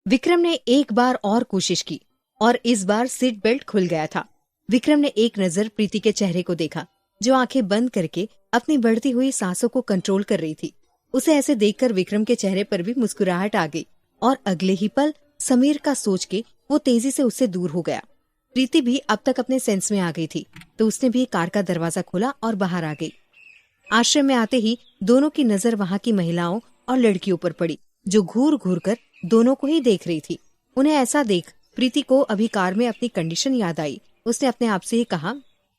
विक्रम ने एक बार और कोशिश की और इस बार सीट बेल्ट खुल गया था। विक्रम ने एक नजर प्रीति के चेहरे को देखा, जो आंखें बंद करके अपनी बढ़ती हुई सांसों को कंट्रोल कर रही थी। उसे ऐसे देखकर विक्रम के चेहरे पर भी मुस्कुराहट आ गई और अगले ही पल समीर का सोच के वो तेजी से उससे दूर हो गया। प्रीति भी अब तक अपने सेंस में आ गई थी, तो उसने भी कार का दरवाजा खोला और बाहर आ गई। आश्रम में आते ही दोनों की नजर वहां की महिलाओं और लड़कियों पर पड़ी, जो घूर घूर कर दोनों को ही देख रही थी। उन्हें ऐसा देख प्रीति को अभी कार में अपनी कंडीशन याद आई। उसने अपने आप से ही कहा,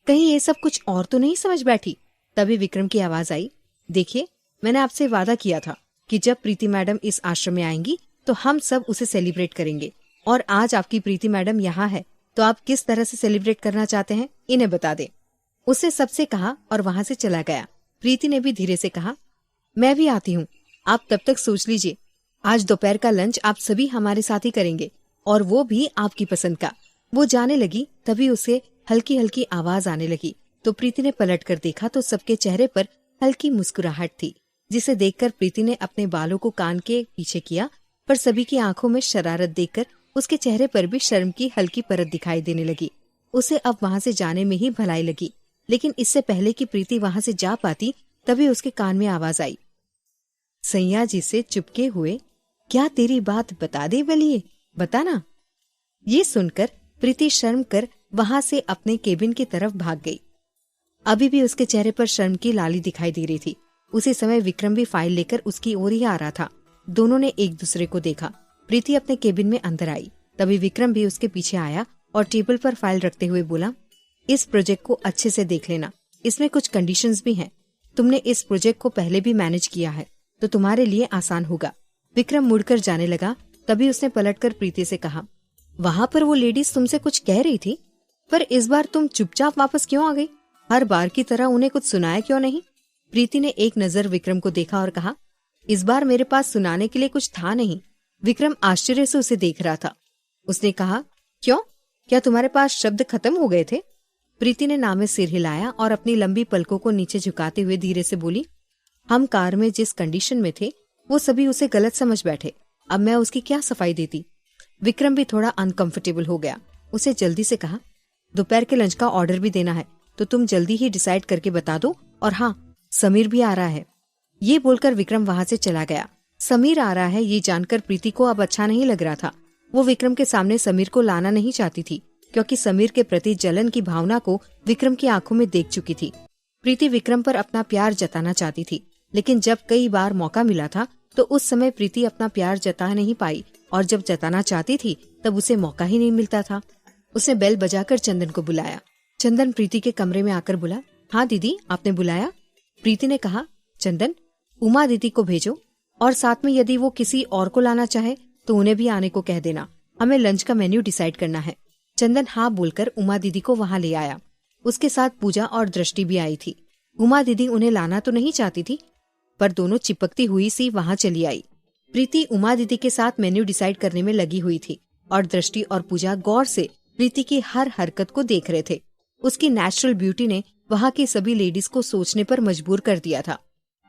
कहीं ये सब कुछ और तो नहीं समझ बैठी। तभी विक्रम की आवाज आई, देखिए, मैंने आपसे वादा किया था कि जब प्रीति मैडम इस आश्रम में आएंगी तो हम सब उसे सेलिब्रेट करेंगे, और आज आपकी प्रीति मैडम यहाँ है, तो आप किस तरह से सेलिब्रेट करना चाहते हैं, इन्हें बता दें। उसने सबसे कहा और वहां से चला गया। प्रीति ने भी धीरे से कहा, मैं भी आती हूँ, आप तब तक सोच लीजिए। आज दोपहर का लंच आप सभी हमारे साथ ही करेंगे, और वो भी आपकी पसंद का। वो जाने लगी, तभी उसे हल्की हल्की आवाज आने लगी, तो प्रीति ने पलट कर देखा तो सबके चेहरे पर हल्की मुस्कुराहट थी, जिसे देखकर प्रीति ने अपने बालों को कान के पीछे किया, पर सभी की आंखों में शरारत देखकर उसके चेहरे पर भी शर्म की हल्की परत दिखाई देने लगी। उसे अब वहां से जाने में ही भलाई लगी, लेकिन इससे पहले कि प्रीति वहां से जा पाती, तभी उसके कान में आवाज आई, सैया जी से चुपके हुए, क्या तेरी बात बता दे बलिए, बता ना। ये सुनकर प्रीति शर्म कर वहां से अपने केबिन की तरफ भाग गई। अभी भी उसके चेहरे पर शर्म की लाली दिखाई दे रही थी। उसी समय विक्रम भी फाइल लेकर उसकी ओर ही आ रहा था। दोनों ने एक दूसरे को देखा। प्रीति अपने केबिन में अंदर आई, तभी विक्रम भी उसके पीछे आया और टेबल पर फाइल रखते हुए बोला, इस प्रोजेक्ट को अच्छे से देख लेना, इसमें कुछ कंडीशंस भी हैं। तुमने इस प्रोजेक्ट को पहले भी मैनेज किया है, तो तुम्हारे लिए आसान होगा। विक्रम मुड़कर जाने लगा, तभी उसने पलटकर प्रीति से कहा, वहां पर वो लेडीज तुमसे कुछ कह रही थी, पर इस बार तुम चुपचाप वापस क्यों आ गई? हर बार की तरह उन्हें कुछ सुनाया क्यों नहीं? प्रीति ने एक नजर विक्रम को देखा और कहा, इस बार मेरे पास सुनाने के लिए कुछ था नहीं। विक्रम आश्चर्य से उसे देख रहा था। उसने कहा, क्यों, क्या तुम्हारे पास शब्द खत्म हो गए थे? प्रीति ने नामे सिर हिलाया और अपनी लंबी पलकों को नीचे झुकाते हुए धीरे से बोली, हम कार में जिस कंडीशन में थे वो सभी उसे गलत समझ बैठे, अब मैं उसकी क्या सफाई देती। विक्रम भी थोड़ा अनकंफर्टेबल हो गया। उसे जल्दी से कहा, दोपहर के लंच का ऑर्डर भी देना है, तो तुम जल्दी ही डिसाइड करके बता दो, और हाँ, समीर भी आ रहा है। ये बोलकर विक्रम वहां से चला गया। समीर आ रहा है ये जानकर प्रीति को अब अच्छा नहीं लग रहा था। वो विक्रम के सामने समीर को लाना नहीं चाहती थी, क्योंकि समीर के प्रति जलन की भावना को विक्रम की आंखों में देख चुकी थी। प्रीति विक्रम पर अपना प्यार जताना चाहती थी, लेकिन जब कई बार मौका मिला था तो उस समय प्रीति अपना प्यार जता नहीं पाई, और जब जताना चाहती थी तब उसे मौका ही नहीं मिलता था। उसने बेल बजाकर चंदन को बुलाया। चंदन प्रीति के कमरे में आकर बोला, हाँ दीदी, आपने बुलाया? प्रीति ने कहा, चंदन, उमा दीदी को भेजो, और साथ में यदि वो किसी और को लाना चाहे तो उन्हें भी आने को कह देना। हमें लंच का मेन्यू डिसाइड करना है। चंदन हाँ बोलकर उमा दीदी को वहां ले आया। उसके साथ पूजा और दृष्टि भी आई थी। उमा दीदी उन्हें लाना तो नहीं चाहती थी, पर दोनों चिपकती हुई सी वहां चली आई। प्रीति उमा दीदी के साथ मेन्यू डिसाइड करने में लगी हुई थी, और दृष्टि और पूजा गौर से प्रीति की हर हरकत को देख रहे थे। उसकी नेचुरल ब्यूटी ने वहां की सभी लेडीज को सोचने पर मजबूर कर दिया था।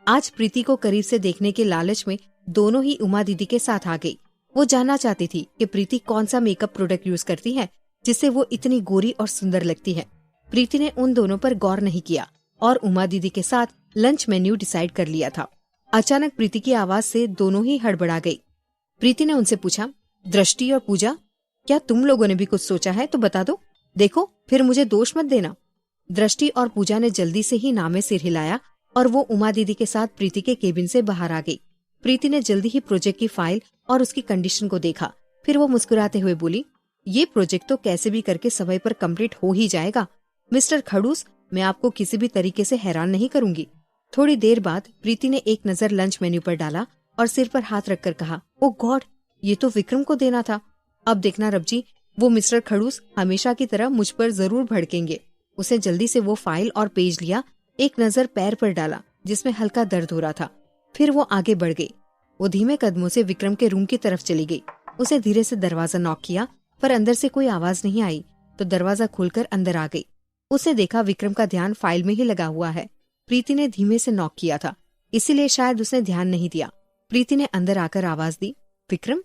आज प्रीति को करीब से देखने के लालच में दोनों ही उमा दीदी के साथ आ गई। वो जानना चाहती थी कि प्रीति कौन सा मेकअप प्रोडक्ट यूज करती है जिससे वो इतनी गोरी और सुंदर लगती है। प्रीति ने उन दोनों पर गौर नहीं किया और उमा दीदी के साथ लंच मेन्यू डिसाइड कर लिया था। अचानक प्रीति की आवाज से दोनों ही हड़बड़ा गई। प्रीति ने उनसे पूछा, दृष्टि और पूजा, क्या तुम लोगों ने भी कुछ सोचा है तो बता दो, देखो फिर मुझे दोष मत देना। दृष्टि और पूजा ने जल्दी से ही नामे सिर हिलाया और वो उमा दीदी के साथ प्रीति के केबिन से बाहर आ गई। प्रीति ने जल्दी ही प्रोजेक्ट की फाइल और उसकी कंडीशन को देखा। फिर वो मुस्कुराते हुए बोली, ये प्रोजेक्ट तो कैसे भी करके समय पर कंप्लीट हो ही जाएगा। मिस्टर खड़ूस, मैं आपको किसी भी तरीके से हैरान नहीं करूंगी। थोड़ी देर बाद प्रीति ने एक नजर लंच मेन्यू पर डाला और सिर पर हाथ रखकर कहा, ओ गॉड, ये तो विक्रम को देना था। अब देखना रब्जी, वो मिस्टर खड़ूस हमेशा की तरह मुझ पर जरूर भड़केंगे। उसे जल्दी से वो फाइल और पेज लिया, एक नजर पैर पर डाला जिसमें हल्का दर्द हो रहा था। फिर वो आगे बढ़ गई। वो धीमे कदमों से विक्रम के रूम की तरफ चली गई। उसे धीरे से दरवाजा नॉक किया, पर अंदर से कोई आवाज नहीं आई, तो दरवाजा खोलकर अंदर आ गई। उसे देखा विक्रम का ध्यान फाइल में ही लगा हुआ है। प्रीति ने धीमे से नॉक किया था, इसीलिए शायद उसने ध्यान नहीं दिया। प्रीति ने अंदर आकर आवाज दी, विक्रम?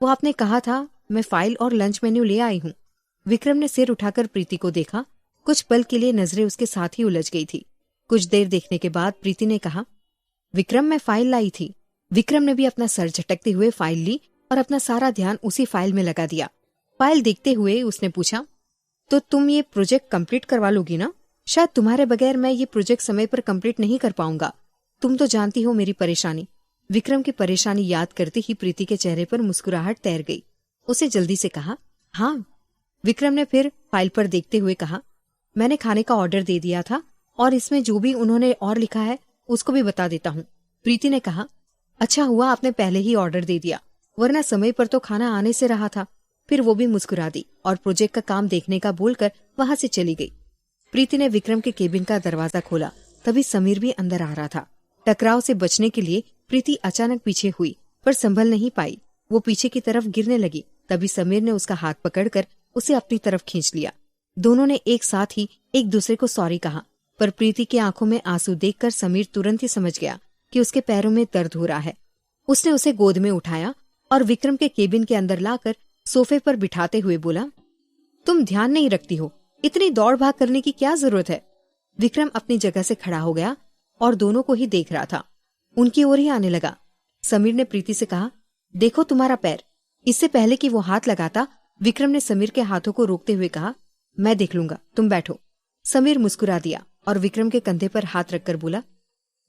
वो आपने कहा था, मैं फाइल और लंच मेन्यू ले आई हूँ। विक्रम ने सिर उठाकर प्रीति को देखा। कुछ पल के लिए नजरें उसके साथ ही उलझ गई थी। कुछ देर देखने के बाद प्रीति ने कहा, विक्रम मैं फाइल लाई थी। विक्रम ने भी अपना सर झटकते हुए फाइल ली और अपना सारा ध्यान उसी फाइल में लगा दिया। फाइल देखते हुए उसने पूछा, तो तुम ये प्रोजेक्ट कंप्लीट करवा लोगी ना? शायद तुम्हारे बगैर मैं ये प्रोजेक्ट समय पर कंप्लीट नहीं कर पाऊंगा। तुम तो जानती हो मेरी परेशानी। विक्रम की परेशानी याद करते ही प्रीति के चेहरे पर मुस्कुराहट तैर गई। उसे जल्दी से कहा, हाँ। विक्रम ने फिर फाइल पर देखते हुए कहा, मैंने खाने का ऑर्डर दे दिया था और इसमें जो भी उन्होंने और लिखा है उसको भी बता देता हूँ। प्रीति ने कहा, अच्छा हुआ आपने पहले ही ऑर्डर दे दिया, वरना समय पर तो खाना आने से रहा था। फिर वो भी मुस्कुरा दी और प्रोजेक्ट का काम देखने का बोलकर वहां से चली गई। प्रीति ने विक्रम के केबिन का दरवाजा खोला, तभी समीर भी अंदर आ रहा था। टकराव से बचने के लिए प्रीति अचानक पीछे हुई, पर संभल नहीं पाई। वो पीछे की तरफ गिरने लगी। तभी समीर ने उसका हाथ पकड़कर उसे अपनी तरफ खींच लिया। दोनों ने एक साथ ही एक दूसरे को सॉरी कहा, पर प्रीति की आंखों में आंसू देखकर समीर तुरंत ही समझ गया कि उसके पैरों में दर्द हो रहा है। उसने उसे गोद में उठाया और विक्रम के केबिन के अंदर लाकर सोफे पर बिठाते हुए बोला, तुम ध्यान नहीं रखती हो, इतनी दौड़ भाग करने की क्या जरूरत है? विक्रम अपनी जगह से खड़ा हो गया और दोनों को ही देख रहा था। उनकी ओर ही आने लगा। समीर ने प्रीति से कहा, देखो तुम्हारा पैर। इससे पहले कि वो हाथ लगाता, विक्रम ने समीर के हाथों को रोकते हुए कहा, मैं देख लूंगा, तुम बैठो। समीर मुस्कुरा दिया और विक्रम के कंधे पर हाथ रखकर बोला,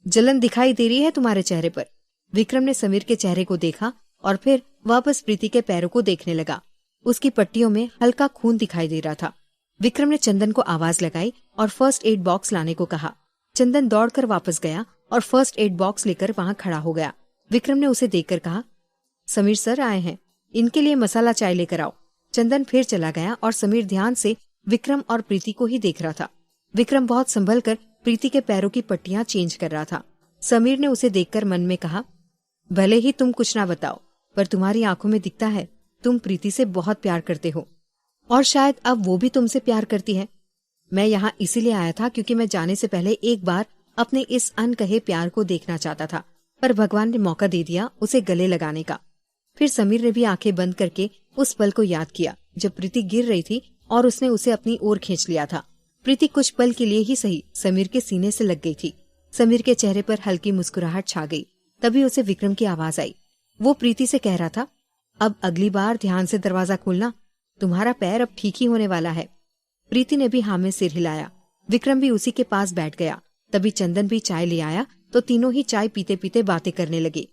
जलन दिखाई दे रही है तुम्हारे चेहरे पर। विक्रम ने समीर के चेहरे को देखा और फिर वापस प्रीति के पैरों को देखने लगा। उसकी पट्टियों में हल्का खून दिखाई दे रहा था। विक्रम ने चंदन को आवाज लगाई और फर्स्ट एड बॉक्स लाने को कहा। चंदन दौड़कर वापस गया और फर्स्ट एड बॉक्स लेकर वहां खड़ा हो गया। विक्रम ने उसे देखकर कहा, समीर सर आए हैं, इनके लिए मसाला चाय लेकर आओ। चंदन फिर चला गया और समीर ध्यान से विक्रम और प्रीति को ही देख रहा था। विक्रम बहुत संभल कर प्रीति के पैरों की पट्टियां चेंज कर रहा था। समीर ने उसे देखकर मन में कहा, भले ही तुम कुछ ना बताओ, पर तुम्हारी आंखों में दिखता है तुम प्रीति से बहुत प्यार करते हो और शायद अब वो भी तुमसे प्यार करती है। मैं यहाँ इसीलिए आया था क्योंकि मैं जाने से पहले एक बार अपने इस अनकहे प्यार को देखना चाहता था, पर भगवान ने मौका दे दिया उसे गले लगाने का। फिर समीर ने भी आंखें बंद करके उस पल को याद किया जब प्रीति गिर रही थी और उसने उसे अपनी ओर खींच लिया था। प्रीति कुछ पल के लिए ही सही समीर के सीने से लग गई थी। समीर के चेहरे पर हल्की मुस्कुराहट छा गई। तभी उसे विक्रम की आवाज आई। वो प्रीति से कह रहा था, अब अगली बार ध्यान से दरवाजा खोलना, तुम्हारा पैर अब ठीक ही होने वाला है। प्रीति ने भी हाँ में सिर हिलाया। विक्रम भी उसी के पास बैठ गया। तभी चंदन भी चाय ले आया तो तीनों ही चाय पीते पीते बातें करने लगे।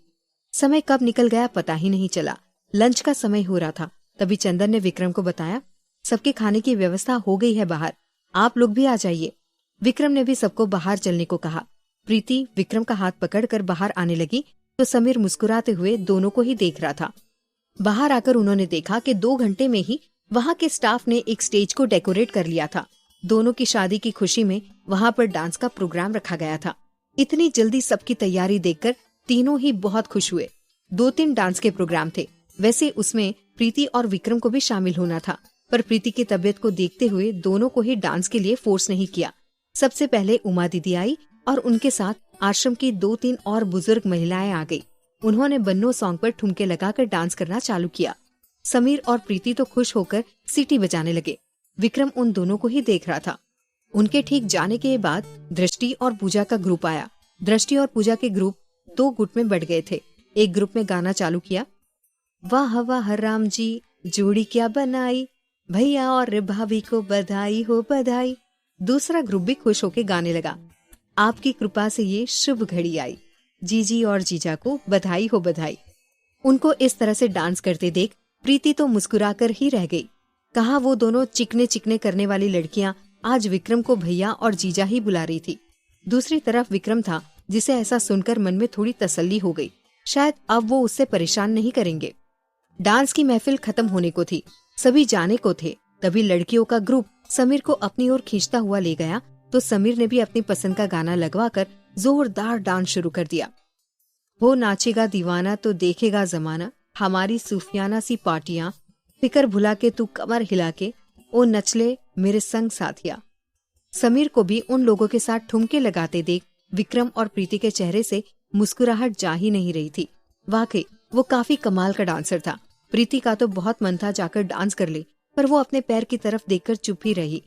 समय कब निकल गया पता ही नहीं चला। लंच का समय हो रहा था। तभी चंदन ने विक्रम को बताया, सबके खाने की व्यवस्था हो गई है बाहर, आप लोग भी आ जाइए। विक्रम ने भी सबको बाहर चलने को कहा। प्रीति विक्रम का हाथ पकड़कर बाहर आने लगी तो समीर मुस्कुराते हुए दोनों को ही देख रहा था। बाहर आकर उन्होंने देखा कि 2 घंटे में ही वहाँ के स्टाफ ने एक स्टेज को डेकोरेट कर लिया था। दोनों की शादी की खुशी में वहाँ पर डांस का प्रोग्राम रखा गया था। इतनी जल्दी सबकी तैयारी देखकर तीनों ही बहुत खुश हुए। 2-3 डांस के प्रोग्राम थे। वैसे उसमें प्रीति और विक्रम को भी शामिल होना था, पर प्रीति की तबीयत को देखते हुए दोनों को ही डांस के लिए फोर्स नहीं किया। सबसे पहले उमा दीदी आई और उनके साथ आश्रम की 2-3 और बुजुर्ग महिलाएं आ गई। उन्होंने बन्नो सॉन्ग पर ठुमके लगाकर डांस करना चालू किया। समीर और प्रीति तो खुश होकर सीटी बजाने लगे। विक्रम उन दोनों को ही देख रहा था। उनके ठीक जाने के बाद दृष्टि और पूजा का ग्रुप आया। दृष्टि और पूजा के ग्रुप 2 गुट में बढ़ गए थे। एक ग्रुप में गाना चालू किया, वाह वाह राम जी जोड़ी क्या बनाई, भैया और भाभी को बधाई हो बधाई। दूसरा ग्रुप भी खुश होके गाने लगा, आपकी कृपा से ये शुभ घड़ी आई, जीजी और जीजा को बधाई हो बधाई। उनको इस तरह से डांस करते देख प्रीति तो मुस्कुराकर ही रह गई। कहा वो दोनों चिकने चिकने करने वाली लड़कियां आज विक्रम को भैया और जीजा ही बुला रही थी। दूसरी तरफ विक्रम था, जिसे ऐसा सुनकर मन में थोड़ी तसल्ली हो गई। शायद अब वो उससे परेशान नहीं करेंगे। डांस की महफिल खत्म होने को थी, सभी जाने को थे। तभी लड़कियों का ग्रुप समीर को अपनी ओर खींचता हुआ ले गया तो समीर ने भी अपनी पसंद का गाना लगवाकर जोरदार डांस शुरू कर दिया। हो नाचेगा दीवाना तो देखेगा जमाना, हमारी सूफियाना सी पार्टियां, फिकर भुला के तू कमर हिला के, ओ नचले मेरे संग साथिया। समीर को भी उन लोगों के साथ ठुमके लगाते देख विक्रम और प्रीति के चेहरे से मुस्कुराहट जा ही नहीं रही थी। वाकई वो काफी कमाल का डांसर था। प्रीति का तो बहुत मन था जाकर डांस कर ले, पर वो अपने पैर की तरफ देखकर चुप ही रही।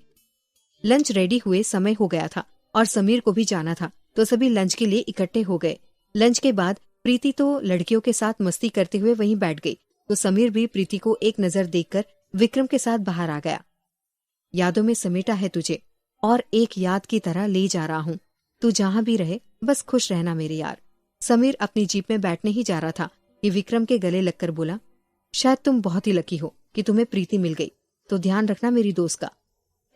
लंच रेडी हुए समय हो गया था और समीर को भी जाना था, तो सभी लंच के लिए इकट्ठे हो गए। लंच के बाद प्रीति तो लड़कियों के साथ मस्ती करते हुए वहीं बैठ गई, तो समीर भी प्रीति को एक नजर देखकर विक्रम के साथ बाहर आ गया। यादों में समेटा है तुझे और एक याद की तरह ले जा रहा हूँ। तू जहाँ भी रहे बस खुश रहना मेरे यार। समीर अपनी जीप में बैठने ही जा रहा था कि विक्रम के गले लगकर बोला, शायद तुम बहुत ही लकी हो कि तुम्हें प्रीति मिल गई, तो ध्यान रखना मेरी दोस्त का।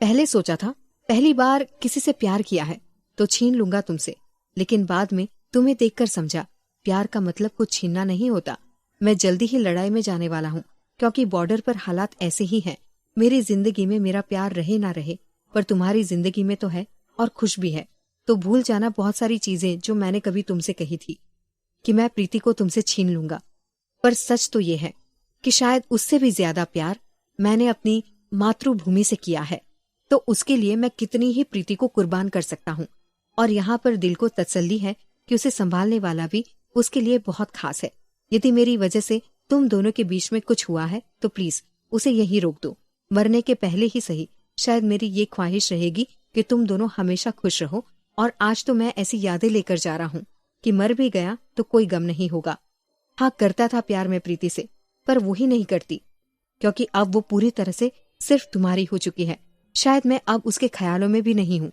पहले सोचा था पहली बार किसी से प्यार किया है तो छीन लूंगा तुमसे, लेकिन बाद में तुम्हें देखकर समझा प्यार का मतलब कुछ छीनना नहीं होता। मैं जल्दी ही लड़ाई में जाने वाला हूँ, क्योंकि बॉर्डर पर हालात ऐसे ही हैं। मेरी जिंदगी में मेरा प्यार रहे ना रहे, पर तुम्हारी जिंदगी में तो है और खुश भी है। तो भूल जाना बहुत सारी चीजें जो मैंने कभी तुमसे कही थी कि मैं प्रीति को तुमसे छीन लूंगा। पर सच तो ये है कि शायद उससे भी ज्यादा प्यार मैंने अपनी मातृभूमि से किया है, तो उसके लिए मैं कितनी ही प्रीति को कुर्बान कर सकता हूँ। और यहाँ पर दिल को तसल्ली है कि उसे संभालने वाला भी उसके लिए बहुत खास है। यदि मेरी वजह से तुम दोनों के बीच में कुछ हुआ है तो प्लीज उसे यहीं रोक दो। मरने के पहले ही सही, शायद मेरी ये ख्वाहिश रहेगी कि तुम दोनों हमेशा खुश रहो। और आज तो मैं ऐसी यादें लेकर जा रहा हूँ कि मर भी गया तो कोई गम नहीं होगा। हाँ, करता था प्यार में प्रीति से, पर वो ही नहीं करती, क्योंकि अब वो पूरी तरह से सिर्फ तुम्हारी हो चुकी है। शायद मैं अब उसके ख्यालों में भी नहीं हूँ।